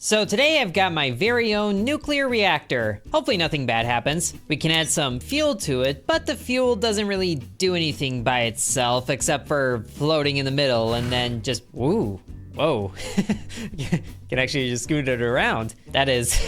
So today I've got my very own nuclear reactor. Hopefully nothing bad happens. We can add some fuel to it, but the fuel doesn't really do anything by itself except for floating in the middle and then just, whoa. Can actually just scoot it around. That is,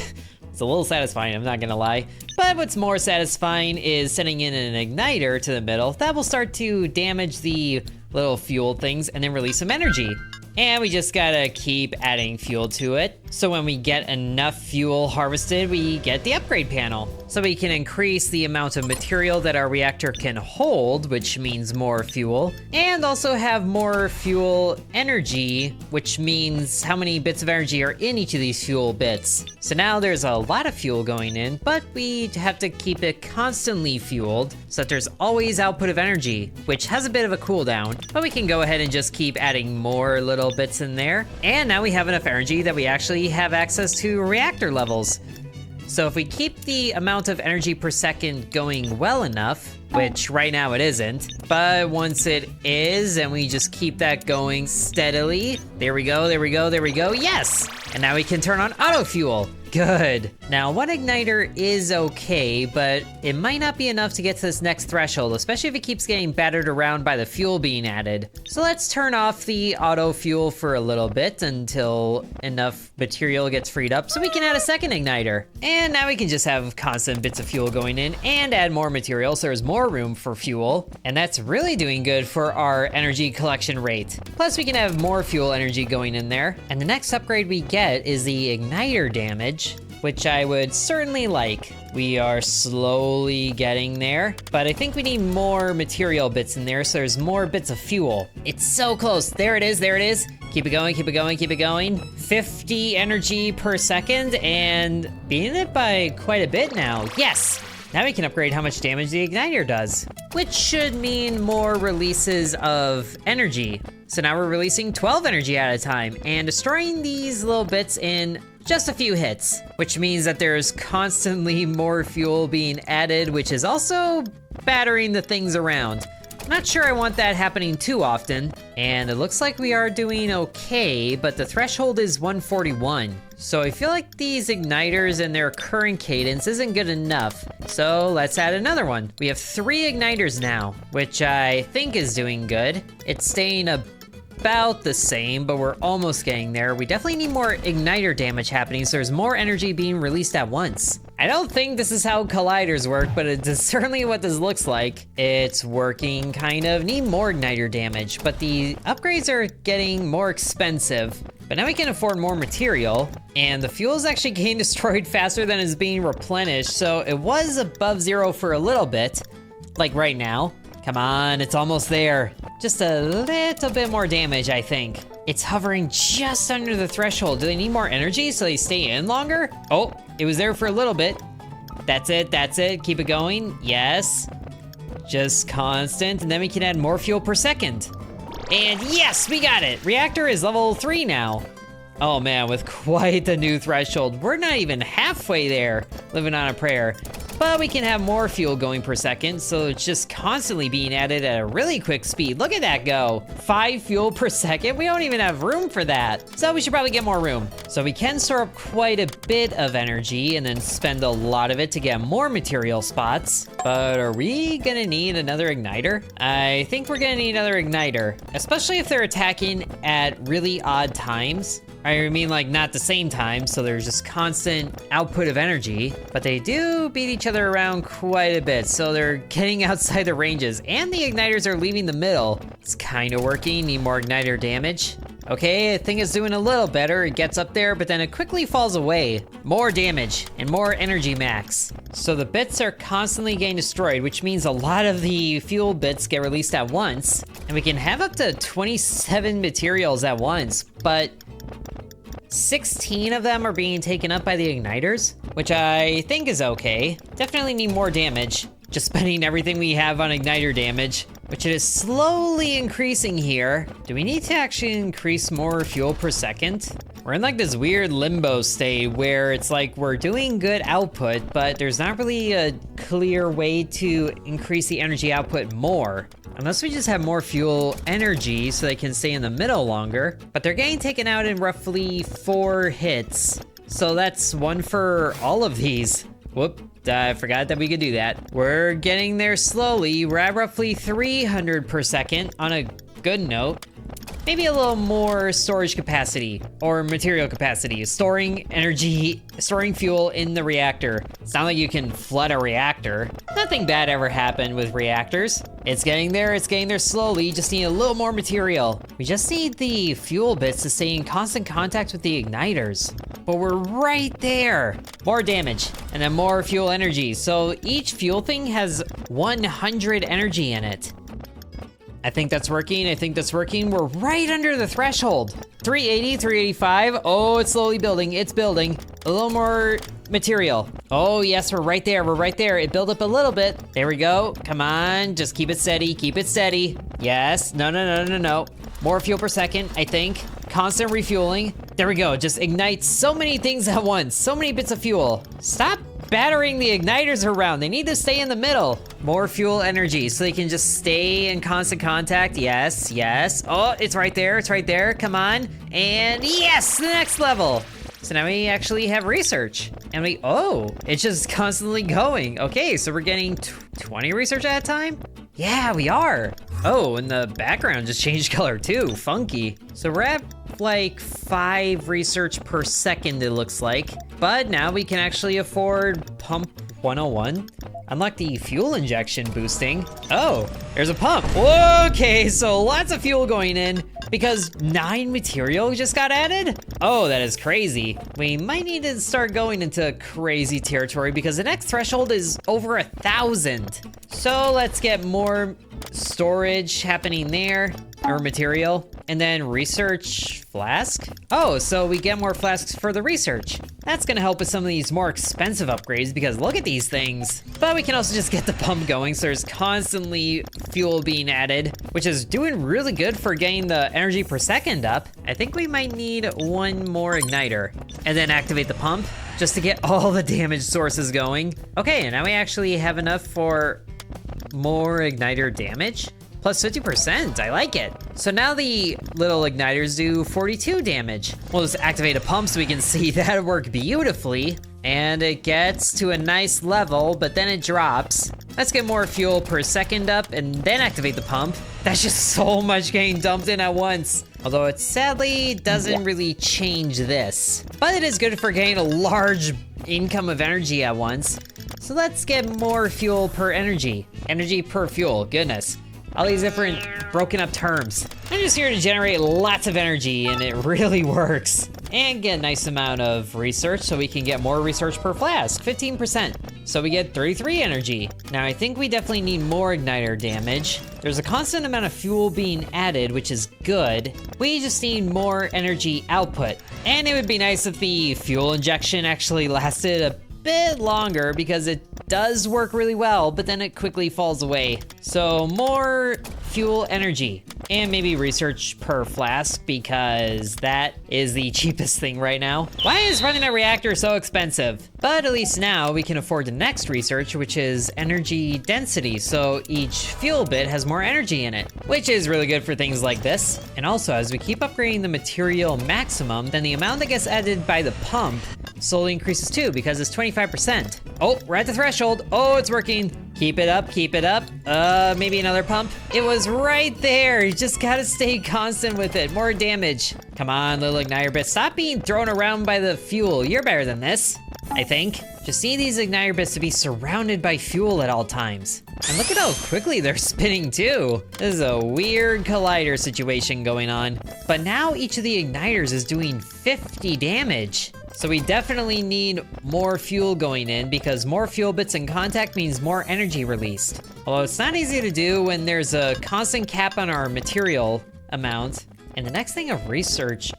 it's a little satisfying, I'm not gonna lie. But what's more satisfying is sending in an igniter to the middle. That will start to damage the little fuel things and then release some energy. And we just gotta keep adding fuel to it. So when we get enough fuel harvested, we get the upgrade panel. So we can increase the amount of material that our reactor can hold, which means more fuel, and also have more fuel energy, which means how many bits of energy are in each of these fuel bits. So now there's a lot of fuel going in, but we have to keep it constantly fueled so that there's always output of energy, which has a bit of a cooldown, but we can go ahead and just keep adding more little bits in there. And now we have enough energy that we actually have access to reactor levels. So if we keep the amount of energy per second going well enough, which right now it isn't, but once it is, and we just keep that going steadily, there we go, yes! And now we can turn on auto fuel. Good. Now, one igniter is okay, but it might not be enough to get to this next threshold, especially if it keeps getting battered around by the fuel being added. So let's turn off the auto fuel for a little bit until enough material gets freed up so we can add a second igniter. And now we can just have constant bits of fuel going in and add more material so there's more room for fuel. And that's really doing good for our energy collection rate. Plus we can have more fuel energy going in there. And the next upgrade we get is the igniter damage, which I would certainly like. We are slowly getting there, but I think we need more material bits in there so there's more bits of fuel. It's so close. There it is. Keep it going. 50 energy per second and beating it by quite a bit now. Yes! Now we can upgrade how much damage the igniter does, which should mean more releases of energy. So now we're releasing 12 energy at a time and destroying these little bits in just a few hits, which means that there's constantly more fuel being added, which is also battering the things around. Not sure I want that happening too often, and it looks like we are doing okay, but the threshold is 141. So I feel like these igniters and their current cadence isn't good enough. So let's add another one. We have 3 igniters now, which I think is doing good. It's staying about the same, but we're almost getting there. We definitely need more igniter damage happening so there's more energy being released at once. I don't think this is how colliders work, but it is certainly what this looks like. It's working kind of. Need more igniter damage, but the upgrades are getting more expensive. But now we can afford more material, and the fuel is actually getting destroyed faster than it's being replenished, so it was above 0 for a little bit, like right now. Come on, it's almost there. Just a little bit more damage, I think. It's hovering just under the threshold. Do they need more energy so they stay in longer? Oh, it was there for a little bit. That's it, keep it going. Yes, just constant, and then we can add more fuel per second. And yes, we got it. Reactor is level 3 now. Oh man, with quite the new threshold. We're not even halfway there, living on a prayer. But we can have more fuel going per second, so it's just constantly being added at a really quick speed. Look at that go. 5 fuel per second. We don't even have room for that. So we should probably get more room. So we can store up quite a bit of energy and then spend a lot of it to get more material spots. But are we gonna need another igniter? I think we're gonna need another igniter, especially if they're attacking at really odd times. I mean, like, not the same time, so there's just constant output of energy, but they do beat each other around quite a bit, so they're getting outside the ranges, and the igniters are leaving the middle. It's kind of working. Need more igniter damage. Okay, I think it's doing a little better. It gets up there, but then it quickly falls away. More damage and more energy max. So the bits are constantly getting destroyed, which means a lot of the fuel bits get released at once, and we can have up to 27 materials at once, but 16 of them are being taken up by the igniters, which I think is okay. Definitely need more damage. Just spending everything we have on igniter damage, which it is slowly increasing here. Do we need to actually increase more fuel per second? We're in like this weird limbo state where it's like we're doing good output, but there's not really a clear way to increase the energy output more. Unless we just have more fuel energy so they can stay in the middle longer. But they're getting taken out in roughly 4 hits. So that's 1 for all of these. Whoop, I forgot that we could do that. We're getting there slowly. We're at roughly 300 per second on a good note. Maybe a little more storage capacity or material capacity. Storing energy, storing fuel in the reactor. It's not like you can flood a reactor. Nothing bad ever happened with reactors. It's getting there slowly. Just need a little more material. We just need the fuel bits to stay in constant contact with the igniters. But we're right there. More damage and then more fuel energy. So each fuel thing has 100 energy in it. I think that's working. We're right under the threshold. 380, 385. Oh, it's slowly building. It's building. A little more material. Oh, yes, we're right there. It built up a little bit. There we go. Come on, just keep it steady. Yes, no. More fuel per second, I think. Constant refueling. There we go. Just ignite so many things at once. So many bits of fuel. Stop battering the igniters around. They need to stay in the middle. More fuel energy so they can just stay in constant contact. Yes. Oh, it's right there. Come on. And yes, the next level. So now we actually have research. And it's just constantly going. Okay, so we're getting 20 research at a time? Yeah, we are. Oh, and the background just changed color too. Funky. So we're at like 5 research per second, it looks like. But now we can actually afford pump 101. Unlock the fuel injection boosting. Oh, there's a pump. Okay, so lots of fuel going in because 9 material just got added? Oh, that is crazy. We might need to start going into crazy territory because the next threshold is over 1,000. So let's get more storage happening there, or material, and then research flask. Oh, so we get more flasks for the research. That's gonna help with some of these more expensive upgrades because look at these things. But we can also just get the pump going so there's constantly fuel being added, which is doing really good for getting the energy per second up. I think we might need 1 more igniter and then activate the pump just to get all the damage sources going. Okay, and now we actually have enough for more igniter damage. Plus 50%, I like it. So now the little igniters do 42 damage. We'll just activate a pump so we can see that work beautifully. And it gets to a nice level, but then it drops. Let's get more fuel per second up and then activate the pump. That's just so much getting dumped in at once. Although it sadly doesn't really change this. But it is good for getting a large income of energy at once. So let's get more fuel per energy. Energy per fuel, goodness. All these different broken up terms. I'm just here to generate lots of energy and it really works. And get a nice amount of research so we can get more research per flask, 15%. So we get 33 energy. Now I think we definitely need more igniter damage. There's a constant amount of fuel being added, which is good. We just need more energy output. And it would be nice if the fuel injection actually lasted a bit longer because it does work really well, but then it quickly falls away. So more fuel energy and maybe research per flask because that is the cheapest thing right now. Why is running a reactor so expensive? But at least now we can afford the next research, which is energy density. So each fuel bit has more energy in it, which is really good for things like this. And also as we keep upgrading the material maximum, then the amount that gets added by the pump slowly increases too because it's 25%. Oh, we're at the threshold. Oh, it's working. Keep it up. Maybe another pump. It was right there. You just gotta stay constant with it. More damage. Come on, little igniter bits. Stop being thrown around by the fuel. You're better than this, I think. Just need these igniter bits to be surrounded by fuel at all times. And look at how quickly they're spinning too. This is a weird collider situation going on. But now each of the igniters is doing 50 damage. So we definitely need more fuel going in because more fuel bits in contact means more energy released. Although it's not easy to do when there's a constant cap on our material amount. And the next thing of research,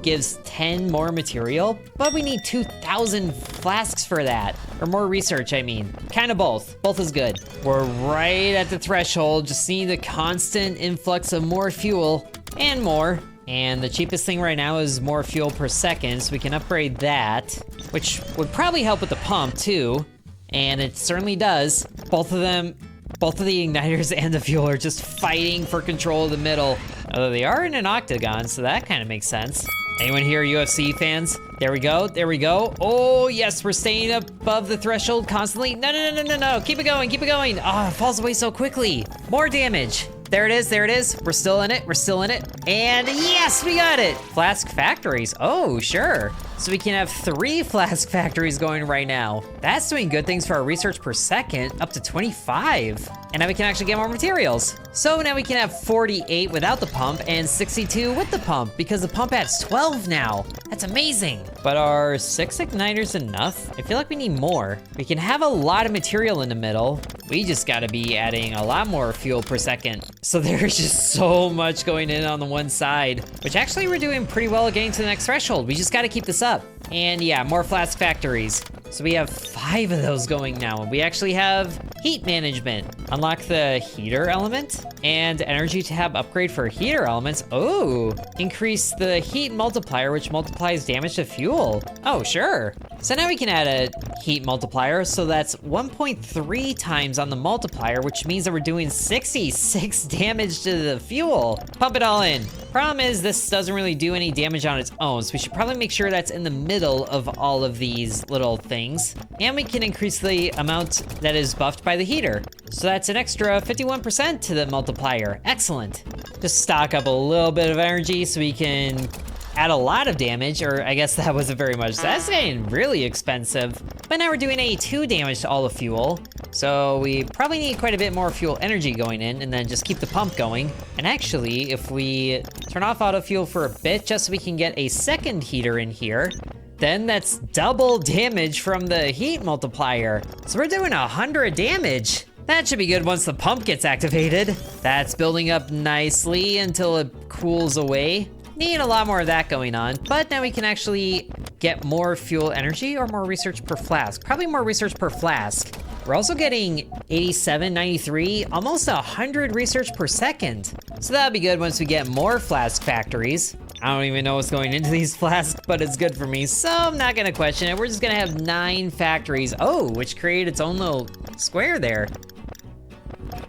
gives 10 more material, but we need 2,000 flasks for that. Or more research, I mean. Kind of both. Both is good. We're right at the threshold, just need the constant influx of more fuel and more. And the cheapest thing right now is more fuel per second, so we can upgrade that, which would probably help with the pump too. And it certainly does. Both of the igniters and the fuel are just fighting for control of the middle. Although they are in an octagon, so that kind of makes sense. Anyone here UFC fans? There we go, there we go. Oh yes, we're staying above the threshold constantly. No, keep it going, keep it going. Oh, it falls away so quickly. More damage. There it is, there it is. We're still in it, we're still in it. And yes, we got it. Flask factories, oh, sure. So we can have 3 flask factories going right now. That's doing good things for our research per second, up to 25. And now we can actually get more materials. So now we can have 48 without the pump and 62 with the pump, because the pump adds 12 now. That's amazing. But are 6 igniters enough? I feel like we need more. We can have a lot of material in the middle. We just gotta be adding a lot more fuel per second. So there's just so much going in on the one side, which actually we're doing pretty well getting to the next threshold. We just gotta keep this up. And yeah, more flask factories. So we have 5 of those going now. We actually have heat management. Unlock the heater element and energy tab upgrade for heater elements. Oh, increase the heat multiplier, which multiplies damage to fuel. Oh, sure. So now we can add a heat multiplier. So that's 1.3 times on the multiplier, which means that we're doing 66 damage to the fuel. Pump it all in. Problem is this doesn't really do any damage on its own, so we should probably make sure that's in the middle of all of these little things. And we can increase the amount that is buffed by the heater. So that's an extra 51% to the multiplier. Excellent. Just stock up a little bit of energy so we can add a lot of damage, or I guess that wasn't very much. That's getting really expensive. But now we're doing 82 damage to all the fuel. So we probably need quite a bit more fuel energy going in, and then just keep the pump going. And actually, if we turn off auto fuel for a bit, just so we can get a second heater in here, then that's double damage from the heat multiplier. So we're doing 100 damage. That should be good once the pump gets activated. That's building up nicely until it cools away. Need a lot more of that going on, but now we can actually get more fuel energy or more research per flask. Probably more research per flask. We're also getting 87, 93, almost 100 research per second. So that'll be good once we get more flask factories. I don't even know what's going into these flasks, but it's good for me, so I'm not gonna question it. We're just gonna have 9 factories. Oh, which create its own little square there.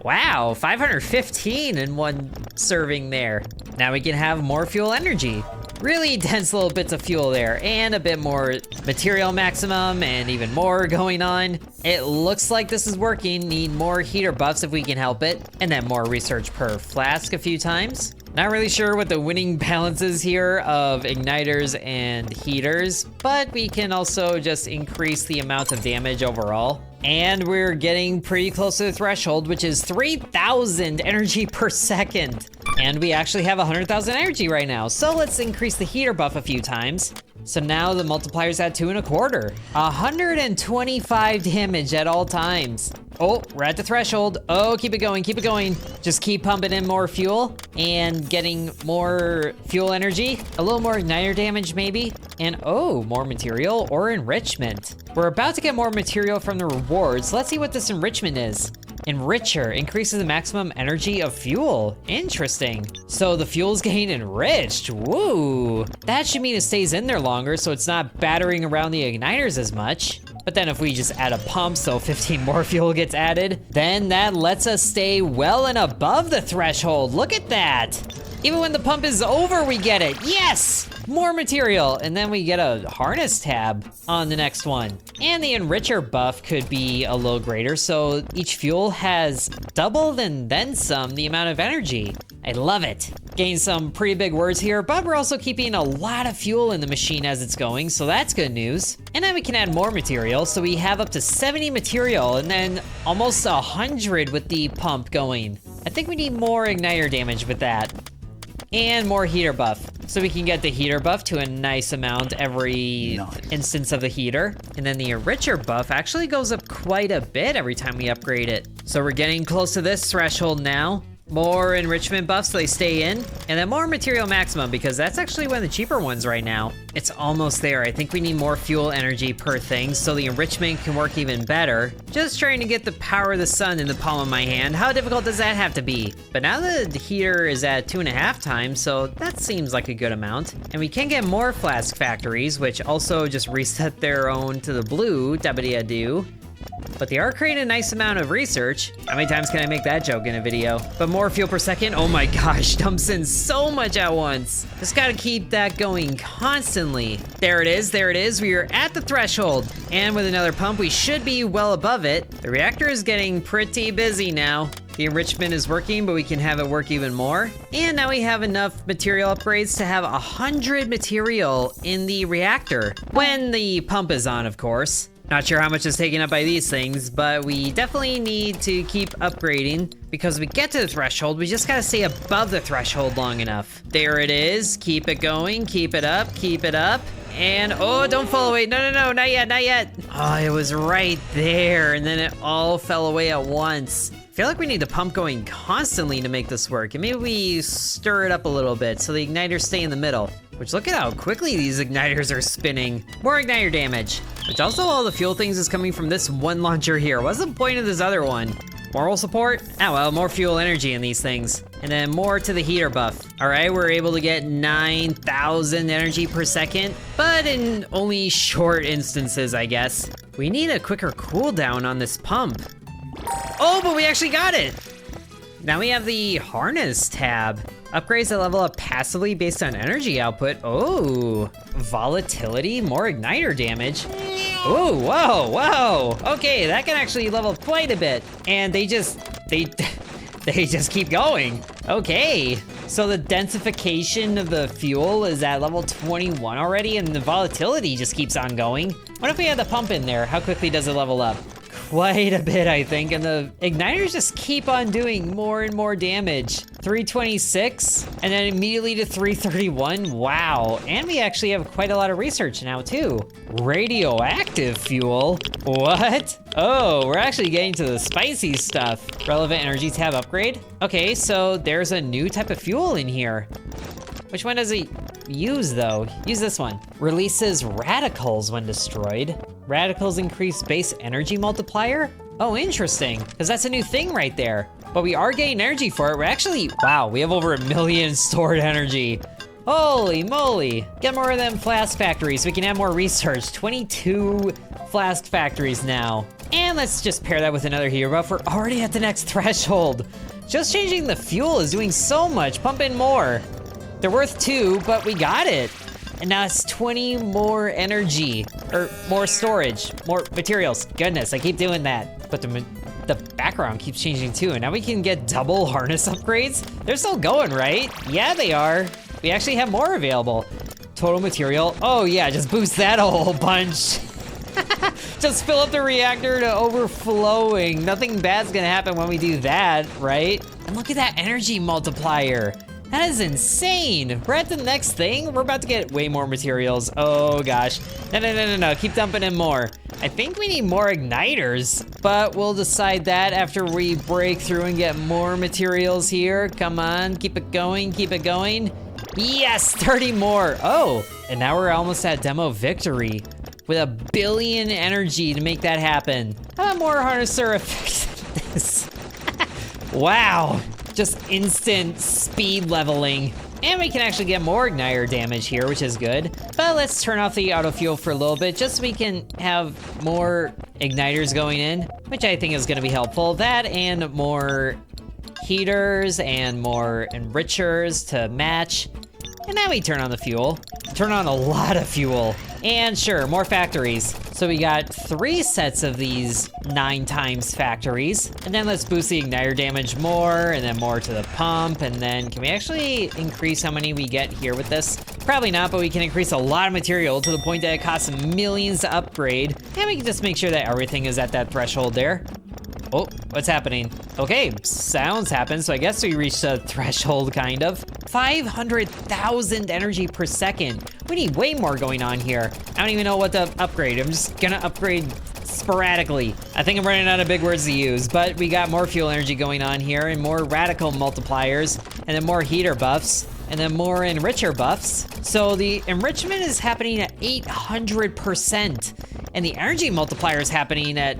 Wow, 515 in one serving there. Now we can have more fuel energy. Really dense little bits of fuel there, and a bit more material maximum, and even more going on. It looks like this is working. Need more heater buffs if we can help it, and then more research per flask a few times. Not really sure what the winning balance is here of igniters and heaters, but we can also just increase the amount of damage overall. And we're getting pretty close to the threshold, which is 3,000 energy per second. And we actually have 100,000 energy right now. So let's increase the heater buff a few times. So now the multiplier's at 2.25. 125 damage at all times. Oh, we're at the threshold. Oh, keep it going, keep it going. Just keep pumping in more fuel and getting more fuel energy. A little more igniter damage maybe. And oh, more material or enrichment. We're about to get more material from the rewards. Let's see what this enrichment is. Enricher increases the maximum energy of fuel. Interesting. So the fuel's getting enriched. Woo! That should mean it stays in there longer, so it's not battering around the igniters as much. But then if we just add a pump, so 15 more fuel gets added, then that lets us stay well and above the threshold. Look at that. Even when the pump is over, we get it. Yes! More material, and then we get a harness tab on the next one. And the enricher buff could be a little greater, so each fuel has doubled and then some the amount of energy. I love it. Gain some pretty big words here, but we're also keeping a lot of fuel in the machine as it's going, so that's good news. And then we can add more material, so we have up to 70 material, and then almost 100 with the pump going. I think we need more igniter damage with that. And more heater buff. So we can get the heater buff to a nice amount every instance of the heater. And then the enricher buff actually goes up quite a bit every time we upgrade it. So we're getting close to this threshold now. more enrichment buffs so they stay in, and then more material maximum because that's actually one of the cheaper ones right now. It's almost there. I think we need more fuel energy per thing so the enrichment can work even better. Just trying to get the power of the sun in the palm of my hand. How difficult does that have to be? But now the heater is at 2.5 times, so that seems like a good amount. And we can get more flask factories, which also just reset their own to the blue, dabba-dee-do. But they are creating a nice amount of research. How many times can I make that joke in a video? But more fuel per second, oh my gosh, dumps in so much at once. Just gotta keep that going constantly. There it is, we are at the threshold. And with another pump, we should be well above it. The reactor is getting pretty busy now. The enrichment is working, but we can have it work even more. And now we have enough material upgrades to have 100 material in the reactor. When the pump is on, of course. Not sure how much is taken up by these things, but we definitely need to keep upgrading because we get to the threshold, we just gotta stay above the threshold long enough. There it is, keep it going, keep it up, and oh, don't fall away, no, not yet. Oh, it was right there, and then it all fell away at once. I feel like we need the pump going constantly to make this work, and maybe we stir it up a little bit so the igniters stay in the middle. Which, look at how quickly these igniters are spinning. More igniter damage. Which also all the fuel things is coming from this one launcher here. What's the point of this other one? Moral support? Oh well, more fuel energy in these things. And then more to the heater buff. All right, we're able to get 9,000 energy per second, but in only short instances, I guess. We need a quicker cooldown on this pump. Oh, but we actually got it. Now we have the harness tab. Upgrades that level up passively based on energy output. Oh, volatility, more igniter damage. Oh, whoa. Okay, that can actually level quite a bit. And they just keep going. Okay, so the densification of the fuel is at level 21 already, and the volatility just keeps on going. What if we had the pump in there? How quickly does it level up? Quite a bit, I think, and the igniters just keep on doing more and more damage. 326, and then immediately to 331, wow. And we actually have quite a lot of research now, too. Radioactive fuel? What? Oh, we're actually getting to the spicy stuff. Relevant energy tab upgrade? Okay, so there's a new type of fuel in here. Which one does it use, though? Use this one. Releases radicals when destroyed. Radicals increase base energy multiplier? Oh, interesting, because that's a new thing right there. But we are getting energy for it. We're actually, wow, we have over 1 million stored energy. Holy moly. Get more of them flask factories so we can have more research. 22 flask factories now. And let's just pair that with another heater buff. We're already at the next threshold. Just changing the fuel is doing so much. Pump in more. They're worth 2, but we got it. And now it's 20 more energy, or more storage, more materials. Goodness, I keep doing that. But the background keeps changing too, and now we can get double harness upgrades. They're still going, right? Yeah, they are. We actually have more available. Total material, oh yeah, just boost that a whole bunch. Just fill up the reactor to overflowing. Nothing bad's gonna happen when we do that, right? And look at that energy multiplier. That is insane. We're at the next thing. We're about to get way more materials. Oh gosh. No. Keep dumping in more. I think we need more igniters, but we'll decide that after we break through and get more materials here. Come on, keep it going. Yes, 30 more. Oh, and now we're almost at demo victory with 1 billion energy to make that happen. How about more harnesser effects than this? Wow. Just instant speed leveling. And we can actually get more igniter damage here, which is good. But let's turn off the auto fuel for a little bit, just so we can have more igniters going in, which I think is gonna be helpful. That and more heaters and more enrichers to match. And now we turn on the fuel. Turn on a lot of fuel. And sure, more factories. So we got 3 sets of these 9 times factories. And then let's boost the igniter damage more, and then more to the pump. And then can we actually increase how many we get here with this? Probably not, but we can increase a lot of material to the point that it costs millions to upgrade. And we can just make sure that everything is at that threshold there. Oh, what's happening? Okay, sounds happen, so I guess we reached a threshold, kind of. 500,000 energy per second. We need way more going on here. I don't even know what to upgrade. I'm just gonna upgrade sporadically. I think I'm running out of big words to use, but we got more fuel energy going on here and more radical multipliers and then more heater buffs and then more enricher buffs. So the enrichment is happening at 800% and the energy multiplier is happening at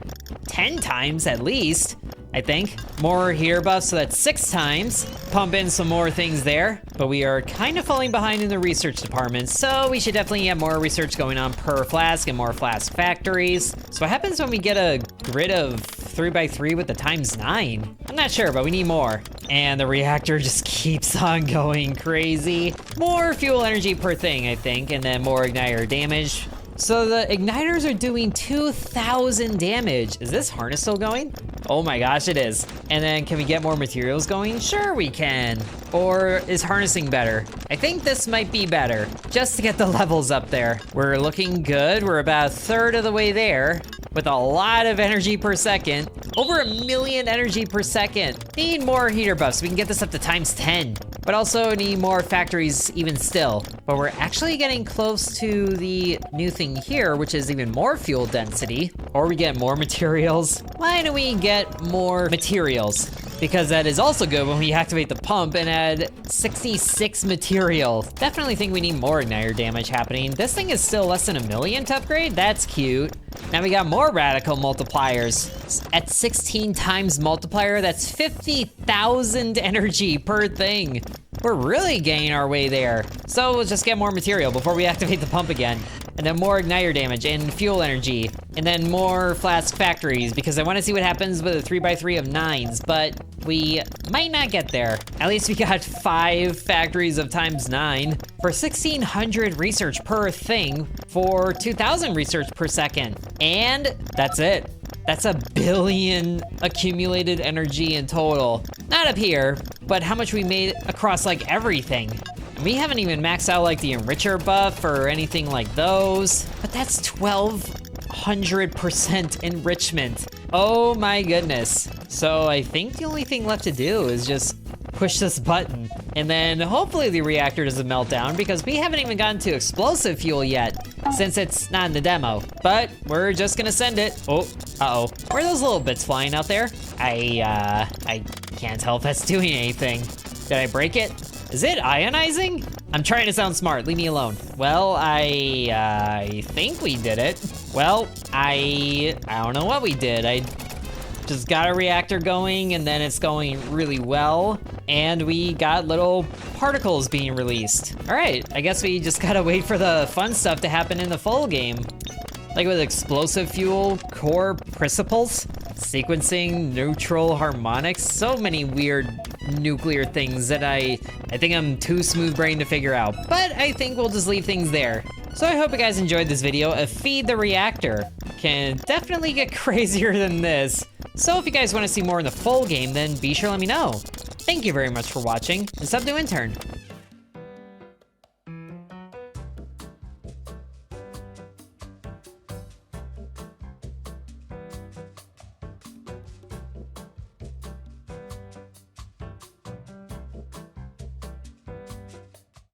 10 times at least, I think. More heater buffs, so that's 6 times. Pump in some more things there, but we are kind of falling behind in the research department, so we should definitely have more research going on per flask and more flask factories. So what happens when we get a grid of 3x3 with the ×9? I'm not sure, but we need more. And the reactor just keeps on going crazy. More fuel energy per thing, I think, and then more igniter damage. So the igniters are doing 2,000 damage. Is this harness still going? Oh my gosh, it is. And then can we get more materials going? Sure we can. Or is harnessing better? I think this might be better, just to get the levels up there. We're looking good. We're about a third of the way there with a lot of energy per second. Over 1 million energy per second. Need more heater buffs. We can get this up to ×10. But also need more factories even still. But we're actually getting close to the new thing here, which is even more fuel density. Or we get more materials. Why don't we get more materials? Because that is also good when we activate the pump and add 66 material. Definitely think we need more igniter damage happening. This thing is still less than 1 million to upgrade. That's cute. Now we got more radical multipliers. At 16 times multiplier, that's 50,000 energy per thing. We're really getting our way there. So we'll just get more material before we activate the pump again. And then more igniter damage and fuel energy. And then more flask factories because I want to see what happens with a 3x3 of 9s, but we might not get there. At least we got 5 factories of ×9 for 1,600 research per thing for 2,000 research per second. And that's it. That's 1 billion accumulated energy in total. Not up here, but how much we made across like everything. And we haven't even maxed out like the enricher buff or anything like those, but that's 1,200% enrichment. Oh my goodness. So I think the only thing left to do is just push this button. And then hopefully the reactor doesn't melt down because we haven't even gotten to explosive fuel yet since it's not in the demo. But we're just gonna send it. Oh, uh-oh. Where are those little bits flying out there? I can't tell if that's doing anything. Did I break it? Is it ionizing? I'm trying to sound smart, leave me alone. Well, I think we did it. Well, I don't know what we did. I just got a reactor going and then it's going really well. And we got little particles being released. All right, I guess we just gotta wait for the fun stuff to happen in the full game. Like with explosive fuel, core principles, sequencing, neutral harmonics, so many weird nuclear things that I think I'm too smooth-brained to figure out. But I think we'll just leave things there. So I hope you guys enjoyed this video of Feed the Reactor. Can definitely get crazier than this. So if you guys want to see more in the full game, then be sure to let me know. Thank you very much for watching, and sub to Intern.